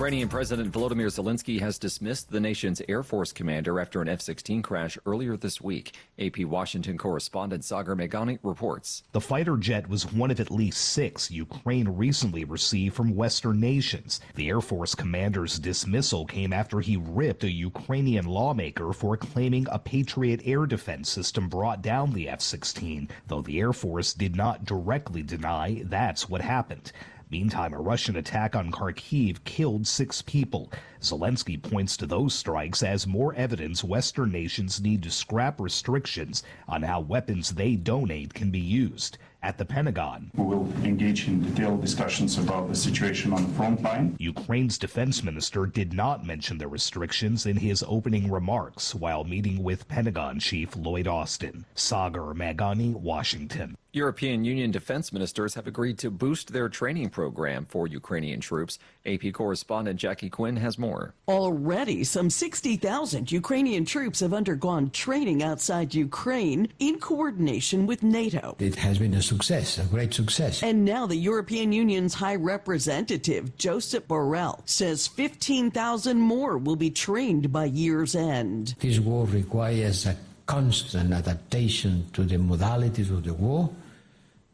Ukrainian President Volodymyr Zelensky has dismissed the nation's Air Force commander after an F-16 crash earlier this week. AP Washington correspondent Sagar Meghani reports. The fighter jet was one of at least 6 Ukraine recently received from Western nations. The Air Force commander's dismissal came after he ripped a Ukrainian lawmaker for claiming a Patriot air defense system brought down the F-16, though the Air Force did not directly deny that's what happened. Meantime, a Russian attack on Kharkiv killed 6 people. Zelensky points to those strikes as more evidence Western nations need to scrap restrictions on how weapons they donate can be used. At the Pentagon, we will engage in detailed discussions about the situation on the front line. Ukraine's defense minister did not mention the restrictions in his opening remarks while meeting with Pentagon Chief Lloyd Austin. Sagar Meghani, Washington. European Union defense ministers have agreed to boost their training program for Ukrainian troops. AP correspondent Jackie Quinn has more. Already, some 60,000 Ukrainian troops have undergone training outside Ukraine in coordination with NATO. It has been a success, a great success. And now the European Union's High Representative, Josep Borrell, says 15,000 more will be trained by year's end. This war requires a constant adaptation to the modalities of the war.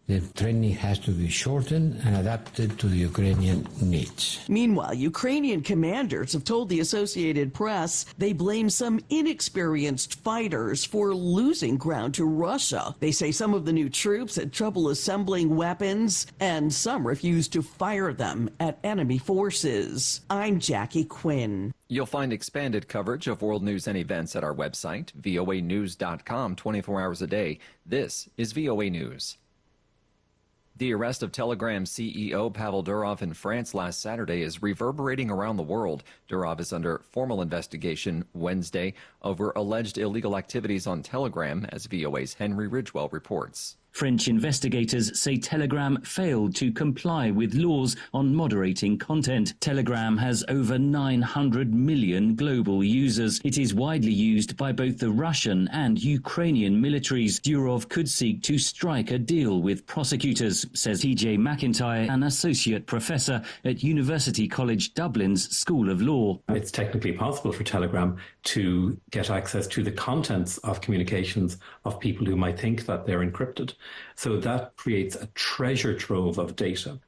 The training has to be shortened and adapted to the Ukrainian needs. Meanwhile, Ukrainian commanders have told the Associated Press they blame some inexperienced fighters for losing ground to Russia. They say some of the new troops had trouble assembling weapons, and some refused to fire them at enemy forces. I'm Jackie Quinn. You'll find expanded coverage of world news and events at our website, voanews.com, 24 hours a day. This is VOA News. The arrest of Telegram CEO Pavel Durov in France last Saturday is reverberating around the world. Durov is under formal investigation Wednesday over alleged illegal activities on Telegram, as VOA's Henry Ridgwell reports. French investigators say Telegram failed to comply with laws on moderating content. Telegram has over 900 million global users. It is widely used by both the Russian and Ukrainian militaries. Durov could seek to strike a deal with prosecutors, says TJ McIntyre, an associate professor at University College Dublin's School of Law. It's technically possible for Telegram to get access to the contents of communications of people who might think that they're encrypted. So that creates a treasure trove of data,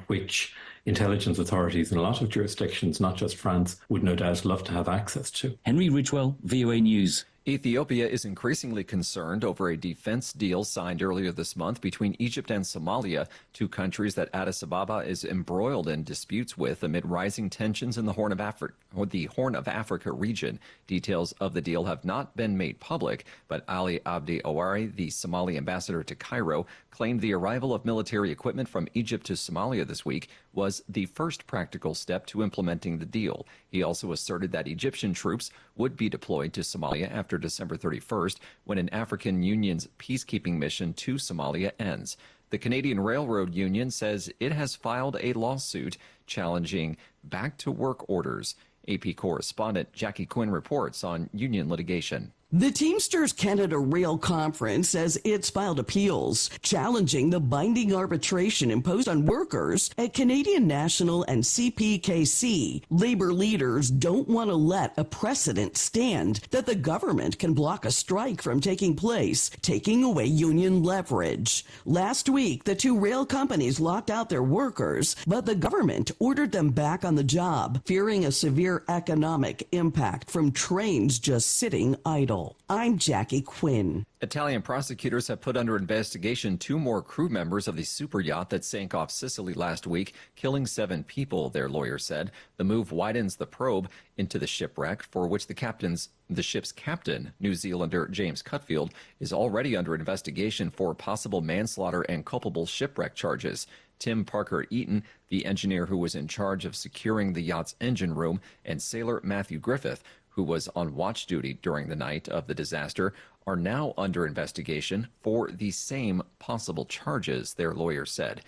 which intelligence authorities in a lot of jurisdictions, not just France, would no doubt love to have access to. Henry Ridgwell, VOA News. Ethiopia is increasingly concerned over a defense deal signed earlier this month between Egypt and Somalia, 2 countries that Addis Ababa is embroiled in disputes with amid rising tensions in the Horn of Africa region. Details of the deal have not been made public, but Ali Abdi Owari, the Somali ambassador to Cairo, claimed the arrival of military equipment from Egypt to Somalia this week was the first practical step to implementing the deal. He also asserted that Egyptian troops would be deployed to Somalia after December 31st, when an African Union's peacekeeping mission to Somalia ends. The Canadian Railroad Union says it has filed a lawsuit challenging back-to-work orders. AP correspondent Jackie Quinn reports on union litigation. The Teamsters Canada Rail Conference says it's filed appeals challenging the binding arbitration imposed on workers at Canadian National and CPKC. Labor leaders don't want to let a precedent stand that the government can block a strike from taking place, taking away union leverage. Last week, the 2 rail companies locked out their workers, but the government ordered them back on the job, fearing a severe economic impact from trains just sitting idle. I'm Jackie Quinn. Italian prosecutors have put under investigation 2 more crew members of the super yacht that sank off Sicily last week, killing 7 people, their lawyer said. The move widens the probe into the shipwreck, for which the ship's captain, New Zealander James Cutfield, is already under investigation for possible manslaughter and culpable shipwreck charges. Tim Parker Eaton, the engineer who was in charge of securing the yacht's engine room, and sailor Matthew Griffith, who was on watch duty during the night of the disaster, are now under investigation for the same possible charges, their lawyer said.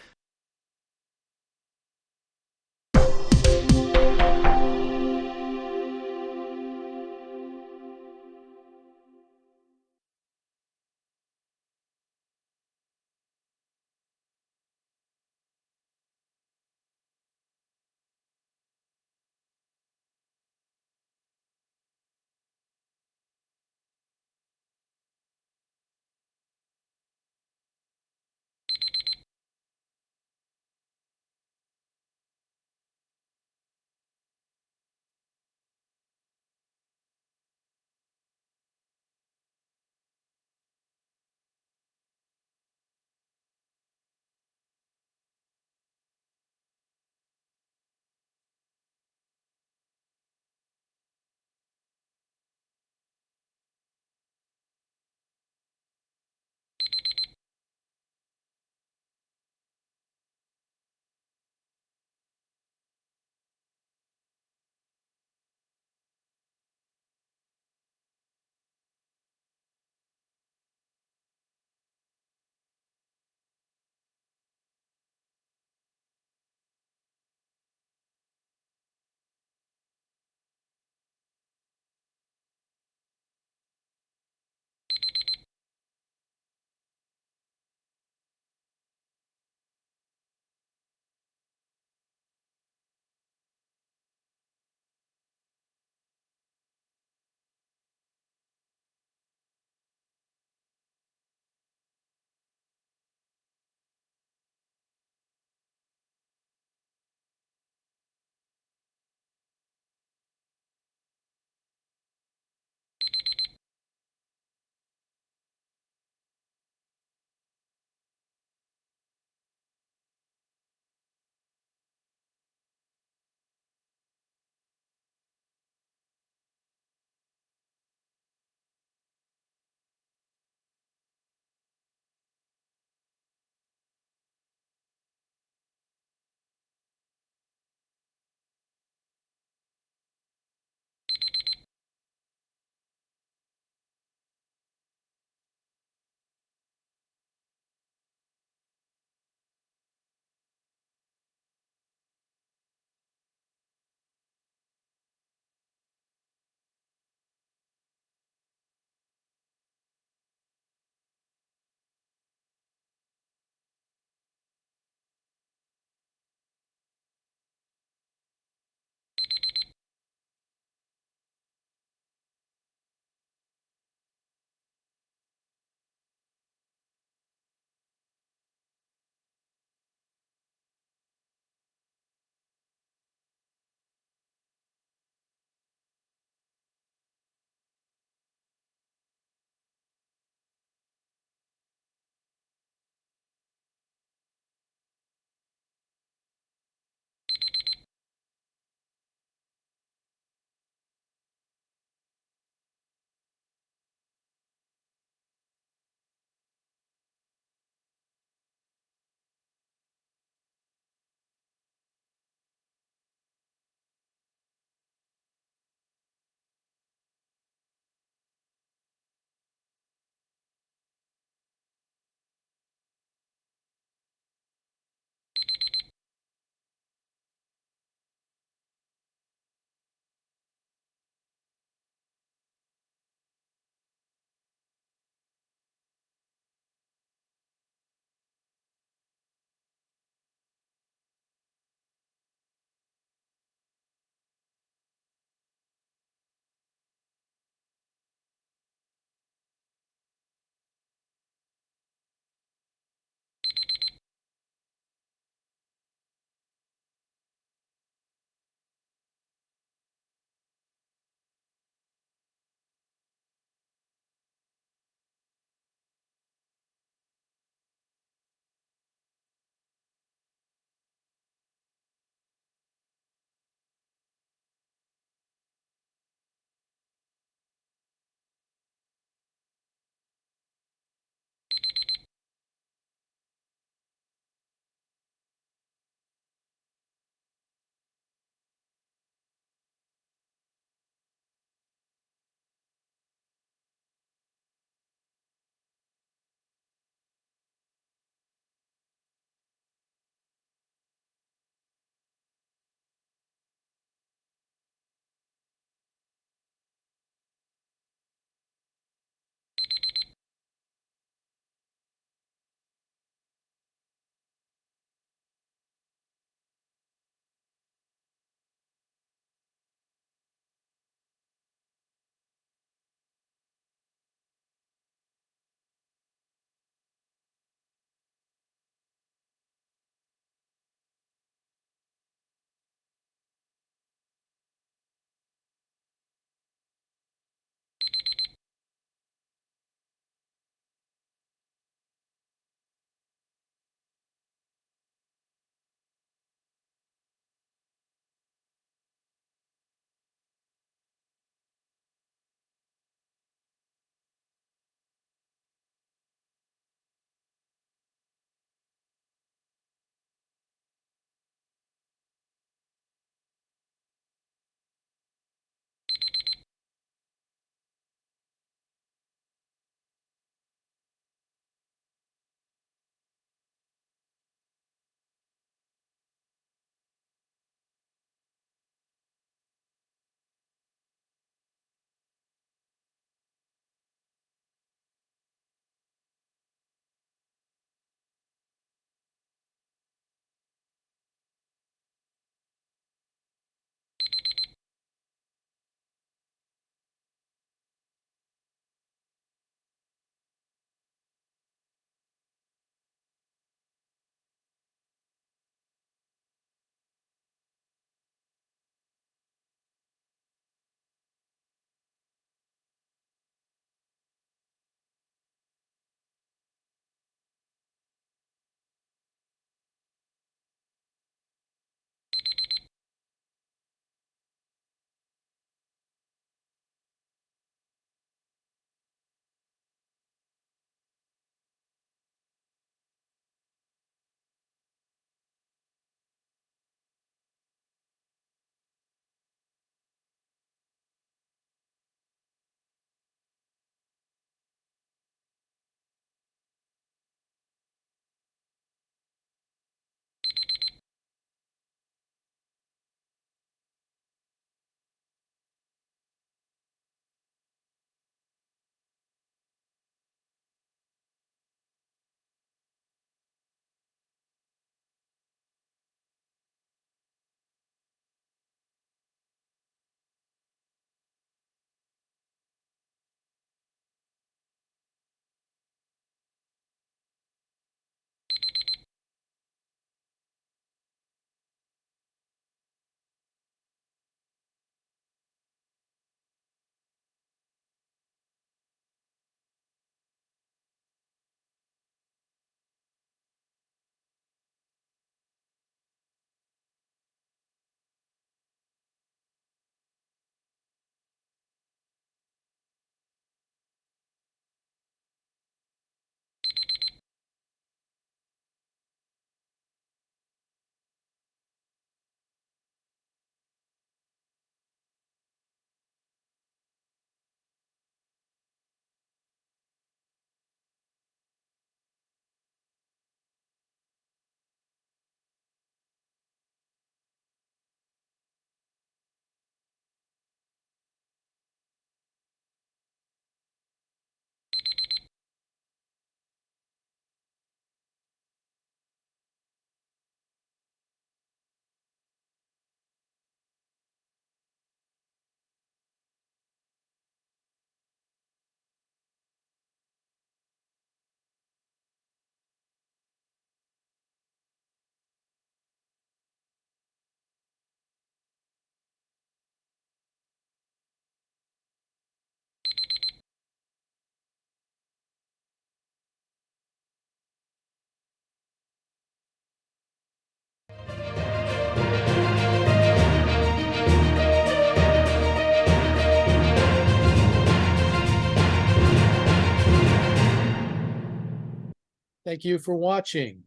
Thank you for watching.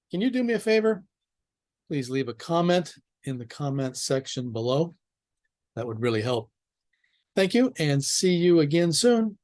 Can you do me a favor? Please leave a comment in the comment section below. That would really help. Thank you, and see you again soon.